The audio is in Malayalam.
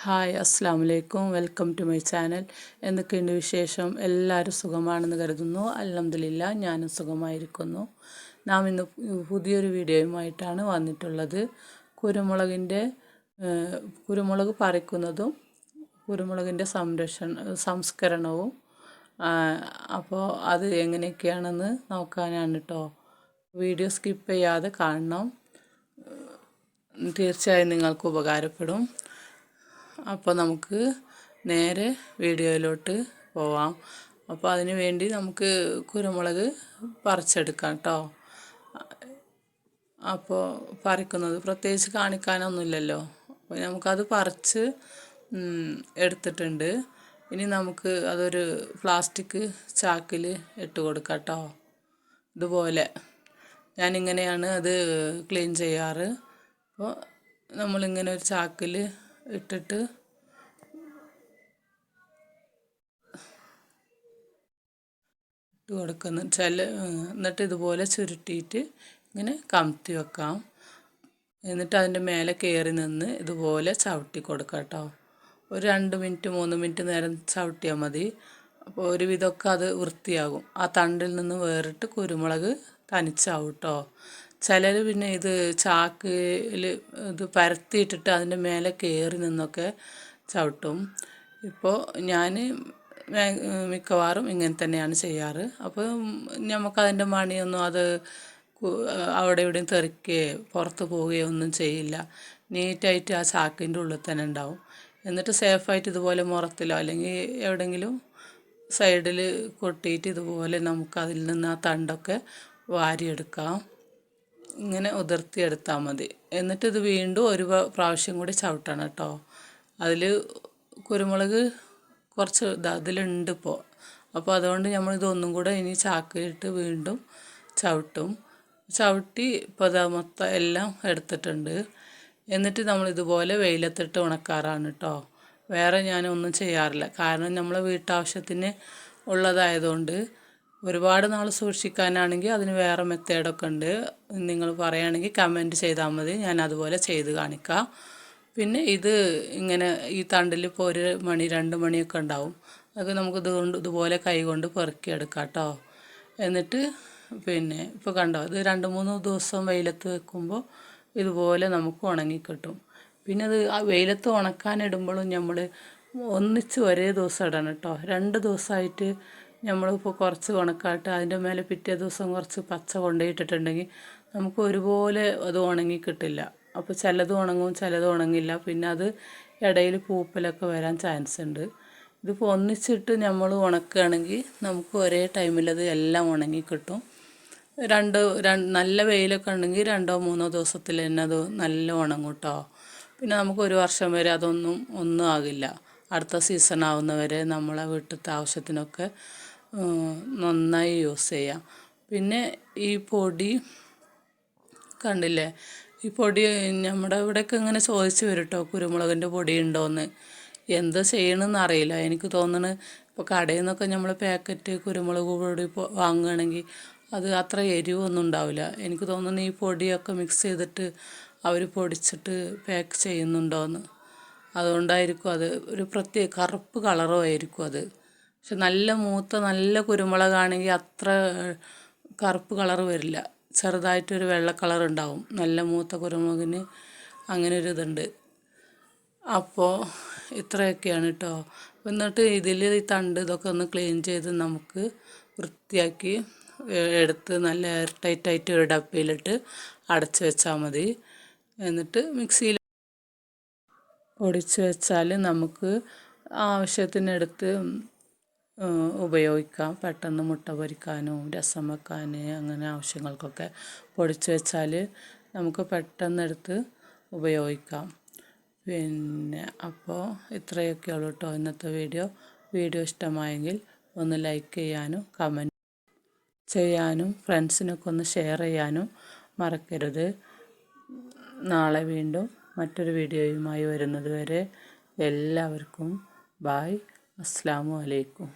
ഹായ് അസ്സാം വലൈക്കും വെൽക്കം ടു മൈ ചാനൽ. എന്തൊക്കെയുണ്ട് വിശേഷം? എല്ലാവരും സുഖമാണെന്ന് കരുതുന്നു. അൽഹംദുലില്ലാ ഞാനും സുഖമായിരിക്കുന്നു. നാം ഇന്ന് പുതിയൊരു വീഡിയോയുമായിട്ടാണ് വന്നിട്ടുള്ളത്. കുരുമുളക് പറിക്കുന്നതും കുരുമുളകിൻ്റെ സംസ്കരണവും അപ്പോൾ അത് എങ്ങനെയൊക്കെയാണെന്ന് നോക്കാനാണ് കേട്ടോ. വീഡിയോ സ്കിപ്പ് ചെയ്യാതെ കാണണം, തീർച്ചയായും നിങ്ങൾക്ക് ഉപകാരപ്പെടും. അപ്പോൾ നമുക്ക് നേരെ വീഡിയോയിലോട്ട് പോവാം. അപ്പോൾ അതിന് വേണ്ടി നമുക്ക് കുരുമുളക് പറിച്ചെടുക്കാം കേട്ടോ. അപ്പോൾ പറിക്കുന്നത് പ്രത്യേകിച്ച് കാണിക്കാനൊന്നുമില്ലല്ലോ. അപ്പോൾ നമുക്കത് പറിച്ച് എടുത്തിട്ടുണ്ട്. ഇനി നമുക്ക് അതൊരു പ്ലാസ്റ്റിക് ചാക്കിൽ ഇട്ട് കൊടുക്കാം കേട്ടോ. ഇതുപോലെ ഞാനിങ്ങനെയാണ് അത് ക്ലീൻ ചെയ്യാറ്. അപ്പോൾ നമ്മളിങ്ങനെ ഒരു ചാക്കിൽ ഇട്ടിട്ട് കൊടുക്കുന്നു എന്നിട്ട് ഇതുപോലെ ചുരുട്ടിയിട്ട് ഇങ്ങനെ കമത്തി വെക്കാം. എന്നിട്ട് അതിൻ്റെ മേലെ കയറി നിന്ന് ഇതുപോലെ ചവിട്ടി കൊടുക്കാം കേട്ടോ. ഒരു 2 മിനിറ്റ് 3 മിനിറ്റ് നേരം ചവിട്ടിയാൽ മതി. അപ്പോൾ ഒരുവിധമൊക്കെ അത് വൃത്തിയാകും. ആ തണ്ടിൽ നിന്ന് വേറിട്ട് കുരുമുളക് തനിച്ചാവും കേട്ടോ. ചിലർ പിന്നെ ഇത് ചാക്കിൽ ഇത് പരത്തിയിട്ടിട്ട് അതിൻ്റെ മേലെ കയറി നിന്നൊക്കെ ചവിട്ടും. ഇപ്പോൾ ഞാൻ മിക്കവാറും ഇങ്ങനെ തന്നെയാണ് ചെയ്യാറ്. അപ്പോൾ നമുക്കതിൻ്റെ മണിയൊന്നും അത് അവിടെ ഇവിടെയും തെറിക്കുകയോ പുറത്ത് പോവുകയോ ഒന്നും ചെയ്യില്ല. നീറ്റായിട്ട് ആ ചാക്കിൻ്റെ ഉള്ളിൽ തന്നെ ഉണ്ടാവും. എന്നിട്ട് സേഫായിട്ട് ഇതുപോലെ മുറത്തിലോ അല്ലെങ്കിൽ എവിടെയെങ്കിലും സൈഡിൽ കൊട്ടിയിട്ട് ഇതുപോലെ നമുക്കതിൽ നിന്ന് ആ തണ്ടൊക്കെ വാരിയെടുക്കാം. ഇങ്ങനെ ഉതിർത്തിയെടുത്താൽ മതി. എന്നിട്ട് ഇത് വീണ്ടും ഒരു പ്രാവശ്യം കൂടി ചവിട്ടണം കേട്ടോ. അതിൽ കുരുമുളക് കുറച്ച് അതിലുണ്ട് ഇപ്പോൾ. അപ്പോൾ അതുകൊണ്ട് നമ്മളിതൊന്നും കൂടെ ഇനി ചാക്കിലിട്ട് വീണ്ടും ചവിട്ടി ഇപ്പോൾ അത് മൊത്തം എല്ലാം എടുത്തിട്ടുണ്ട്. എന്നിട്ട് നമ്മളിതുപോലെ വെയിലത്തിട്ട് ഉണക്കാറാണ് കേട്ടോ. വേറെ ഞാനൊന്നും ചെയ്യാറില്ല. കാരണം നമ്മൾ വീട്ടാവശ്യത്തിന് ഉള്ളതായതുകൊണ്ട്. ഒരുപാട് നാൾ സൂക്ഷിക്കാനാണെങ്കിൽ അതിന് വേറെ മെത്തേഡൊക്കെ ഉണ്ട്. നിങ്ങൾ പറയുകയാണെങ്കിൽ കമൻറ്റ് ചെയ്താൽ മതി, ഞാൻ അതുപോലെ ചെയ്ത് കാണിക്കാം. പിന്നെ ഇത് ഇങ്ങനെ ഈ തണ്ടിൽ ഇപ്പോൾ 1 മണി 2 മണിയൊക്കെ ഉണ്ടാവും. അതൊക്കെ നമുക്ക് ഇതുപോലെ കൈ കൊണ്ട് പെറുക്കിയെടുക്കാം കേട്ടോ. എന്നിട്ട് പിന്നെ ഇപ്പോൾ കണ്ടോ, ഇത് 2-3 ദിവസം വെയിലത്ത് വെക്കുമ്പോൾ ഇതുപോലെ നമുക്ക് ഉണങ്ങിക്കിട്ടും. പിന്നെ അത് വെയിലത്ത് ഉണക്കാനിടുമ്പോഴും നമ്മൾ ഒന്നിച്ച് ഒരേ ദിവസം ഇടണം കേട്ടോ. 2 ദിവസമായിട്ട് നമ്മളിപ്പോൾ കുറച്ച് ഉണക്കാട്ട് അതിൻ്റെ മേലെ പിറ്റേ ദിവസം കുറച്ച് പച്ച കൊണ്ടുപോയിട്ടിട്ടുണ്ടെങ്കിൽ നമുക്ക് ഒരുപോലെ അത് ഉണങ്ങി കിട്ടില്ല. അപ്പോൾ ചിലത് ഉണങ്ങും ചിലത് ഉണങ്ങില്ല. പിന്നെ അത് ഇടയിൽ പൂപ്പലൊക്കെ വരാൻ ചാൻസ് ഉണ്ട്. ഇതിപ്പോൾ ഒന്നിച്ചിട്ട് നമ്മൾ ഉണക്കുകയാണെങ്കിൽ നമുക്ക് ഒരേ ടൈമിലത് എല്ലാം ഉണങ്ങി കിട്ടും. നല്ല വെയിലൊക്കെ ഉണ്ടെങ്കിൽ 2-3 ദിവസത്തിൽ തന്നെ അത് നല്ല ഉണങ്ങും കേട്ടോ. പിന്നെ നമുക്ക് 1 വർഷം വരെ ഒന്നും ആകില്ല. അടുത്ത സീസൺ ആവുന്നവരെ നമ്മളെ വീട്ടിലത്തെ ആവശ്യത്തിനൊക്കെ നന്നായി യൂസ് ചെയ്യാം. പിന്നെ ഈ പൊടി കണ്ടില്ലേ, ഈ പൊടി നമ്മുടെ ഇവിടെയൊക്കെ ഇങ്ങനെ ചോദിച്ചു വരും കേട്ടോ, കുരുമുളകിൻ്റെ പൊടി ഉണ്ടോയെന്ന്. എന്താ ചെയ്യണമെന്ന് അറിയില്ല. എനിക്ക് തോന്നുന്നു ഇപ്പോൾ കടയിൽ നിന്നൊക്കെ നമ്മൾ പാക്കറ്റ് കുരുമുളക് പൊടി വാങ്ങുകയാണെങ്കിൽ അത് അത്ര എരിവൊന്നും ഉണ്ടാവില്ല. എനിക്ക് തോന്നുന്നു ഈ പൊടിയൊക്കെ മിക്സ് ചെയ്തിട്ട് അവർ പൊടിച്ചിട്ട് പാക്ക് ചെയ്യുന്നുണ്ടോയെന്ന്. അതുകൊണ്ടായിരിക്കും അത് ഒരു പ്രത്യേക കറുപ്പ് കളറും ആയിരിക്കും അത്. പക്ഷെ നല്ല കുരുമുളകാണെങ്കിൽ അത്ര കറുപ്പ് കളറ് വരില്ല. ചെറുതായിട്ടൊരു വെള്ള കളർ ഉണ്ടാവും. നല്ല മൂത്ത കുരുമുളകിന് അങ്ങനെ ഒരു ഇതുണ്ട്. അപ്പോൾ ഇത്രയൊക്കെയാണ് കേട്ടോ. എന്നിട്ട് ഇതിൽ ഈ തണ്ട് ഇതൊക്കെ ഒന്ന് ക്ലീൻ ചെയ്ത് നമുക്ക് വൃത്തിയാക്കി എടുത്ത് നല്ല എയർ ടൈറ്റായിട്ട് ഒരു ഡപ്പയിലിട്ട് അടച്ച് വെച്ചാൽ മതി. എന്നിട്ട് മിക്സിയിൽ പൊടിച്ച് വെച്ചാൽ നമുക്ക് ആവശ്യത്തിനെടുത്ത് ഉപയോഗിക്കാം. പെട്ടെന്ന് മുട്ട പൊരിക്കാനോ രസം വെക്കാൻ അങ്ങനെ ആവശ്യങ്ങൾക്കൊക്കെ പൊടിച്ച് വെച്ചാൽ നമുക്ക് പെട്ടെന്നെടുത്ത് ഉപയോഗിക്കാം. പിന്നെ അപ്പോൾ ഇത്രയൊക്കെ ഉള്ളൂ കേട്ടോ ഇന്നത്തെ വീഡിയോ ഇഷ്ടമായെങ്കിൽ ഒന്ന് ലൈക്ക് ചെയ്യാനും കമൻറ്റ് ചെയ്യാനും ഫ്രണ്ട്സിനൊക്കെ ഒന്ന് ഷെയർ ചെയ്യാനും മറക്കരുത്. നാളെ വീണ്ടും മറ്റൊരു വീഡിയോയുമായി വരുന്നത് വരെ എല്ലാവർക്കും ബായ്. അസ്സലാമു അലൈക്കും.